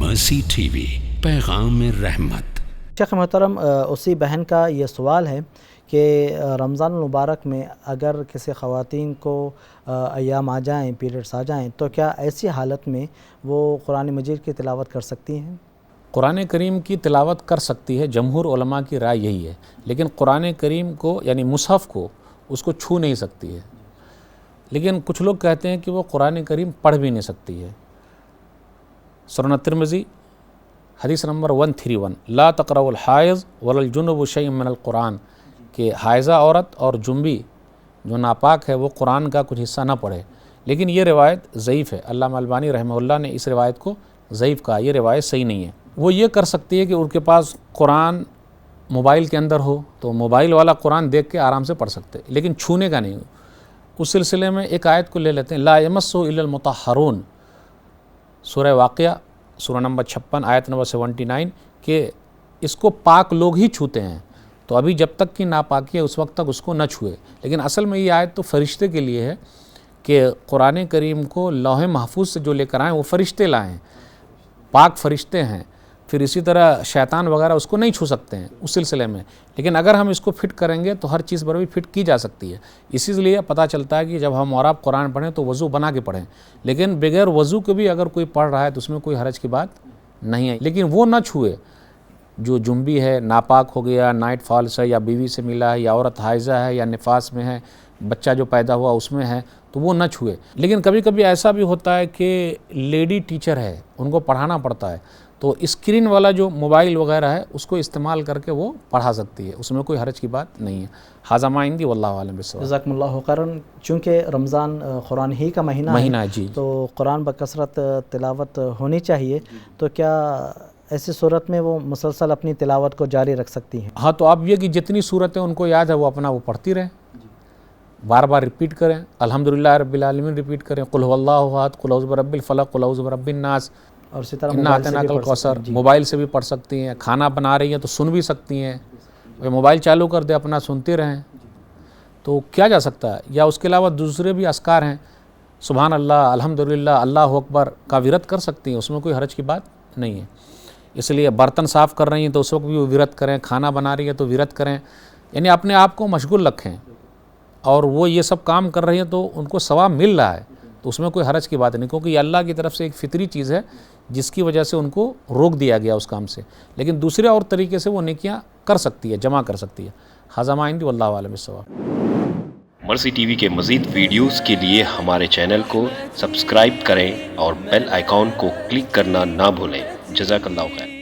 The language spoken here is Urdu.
مرسی ٹی وی، پیغام رحمت۔ شیخ محترم، اسی بہن کا یہ سوال ہے کہ رمضان المبارک میں اگر کسی خواتین کو ایام آ جائیں، پیریڈز آ جائیں، تو کیا ایسی حالت میں وہ قرآن مجید کی تلاوت کر سکتی ہیں؟ قرآن کریم کی تلاوت کر سکتی ہے، جمہور علماء کی رائے یہی ہے، لیکن قرآن کریم کو یعنی مصحف کو اس کو چھو نہیں سکتی ہے۔ لیکن کچھ لوگ کہتے ہیں کہ وہ قرآن کریم پڑھ بھی نہیں سکتی ہے۔ سنن ترمذی حدیث نمبر 131، لا تقرأ الحائض ولا الجنب شیئا من القرآن، کہ حائضہ عورت اور جنبی جو ناپاک ہے وہ قرآن کا کچھ حصہ نہ پڑھے۔ لیکن یہ روایت ضعیف ہے، علامہ البانی رحمہ اللہ نے اس روایت کو ضعیف کہا، یہ روایت صحیح نہیں ہے۔ وہ یہ کر سکتی ہے کہ ان کے پاس قرآن موبائل کے اندر ہو تو موبائل والا قرآن دیکھ کے آرام سے پڑھ سکتے، لیکن چھونے کا نہیں ہو۔ اس سلسلے میں ایک آیت کو لے لیتے ہیں، لا یمسہ الا المطہرون، سورہ واقعہ سورہ نمبر 56 آیت نمبر 79، کہ اس کو پاک لوگ ہی چھوتے ہیں، تو ابھی جب تک کہ ناپاکی ہے اس وقت تک اس کو نہ چھوئے۔ لیکن اصل میں یہ آیت تو فرشتے کے لیے ہے کہ قرآن کریم کو لوح محفوظ سے جو لے کر آئیں وہ فرشتے لائیں، پاک فرشتے ہیں، پھر اسی طرح شیطان وغیرہ اس کو نہیں چھو سکتے ہیں اس سلسلے میں۔ لیکن اگر ہم اس کو فٹ کریں گے تو ہر چیز پر بھی فٹ کی جا سکتی ہے۔ اسی لیے پتہ چلتا ہے کہ جب ہم اور آپ قرآن پڑھیں تو وضو بنا کے پڑھیں، لیکن بغیر وضو کے بھی اگر کوئی پڑھ رہا ہے تو اس میں کوئی حرج کی بات نہیں ہے، لیکن وہ نہ چھوئے جو جنبی ہے، ناپاک ہو گیا، نائٹ فالس ہے، یا بیوی سے ملا ہے، یا عورت حائضہ ہے، یا نفاس میں ہے، بچہ جو پیدا ہوا اس میں ہے، تو وہ نہ چھوئے۔ لیکن کبھی کبھی ایسا بھی ہوتا ہے کہ لیڈی ٹیچر ہے، ان کو پڑھانا پڑتا ہے، تو اسکرین والا جو موبائل وغیرہ ہے اس کو استعمال کر کے وہ پڑھا سکتی ہے، اس میں کوئی حرج کی بات نہیں ہے۔ ھذا ما عندی واللہ اعلم بالصواب۔ جزاکم اللہ خیرا۔ چونکہ رمضان قرآن ہی کا مہینہ ہے جی، تو قرآن بکثرت تلاوت ہونی چاہیے، تو کیا ایسی صورت میں وہ مسلسل اپنی تلاوت کو جاری رکھ سکتی ہیں؟ ہاں، تو آپ یہ کہ جتنی صورتیں ان کو یاد ہے وہ اپنا وہ پڑھتی رہیں، بار بار ریپیٹ کریں، الحمدللہ رب العالمین ریپیٹ کریں، قل هو اللہ احد، قل اعوذ برب الفلق، قل اعوذ برب الناس، اور اسی طرح انا اعطیناک الکوثر، موبائل سے بھی پڑھ سکتی ہیں، کھانا بنا رہی ہیں تو سن بھی سکتی ہیں، موبائل چالو کر دے اپنا سنتے رہیں، تو کیا جا سکتا ہے۔ یا اس کے علاوہ دوسرے بھی اذکار ہیں، سبحان اللہ، الحمدللہ، اللہ اکبر کا ورد کر سکتی ہیں، اس میں کوئی حرج کی بات نہیں ہے۔ اس لیے برتن صاف کر رہی ہیں تو اس وقت بھی وہ ورد کریں، کھانا بنا رہی ہیں تو ورد کریں، یعنی اپنے آپ کو مشغول رکھیں، اور وہ یہ سب کام کر رہی ہیں تو ان کو ثواب مل رہا ہے، تو اس میں کوئی حرج کی بات نہیں، کیونکہ یہ اللہ کی طرف سے ایک فطری چیز ہے جس کی وجہ سے ان کو روک دیا گیا اس کام سے۔ لیکن دوسرے اور طریقے سے وہ نیکیاں کر سکتی ہے، جمع کر سکتی ہے۔ ھذا ما عندی واللہ اعلم بالصواب۔ مرسی ٹی وی کے مزید ویڈیوز کے لیے ہمارے چینل کو سبسکرائب کریں اور بیل آئیکن کو کلک کرنا نہ بھولیں۔ جزاک اللہ خیر۔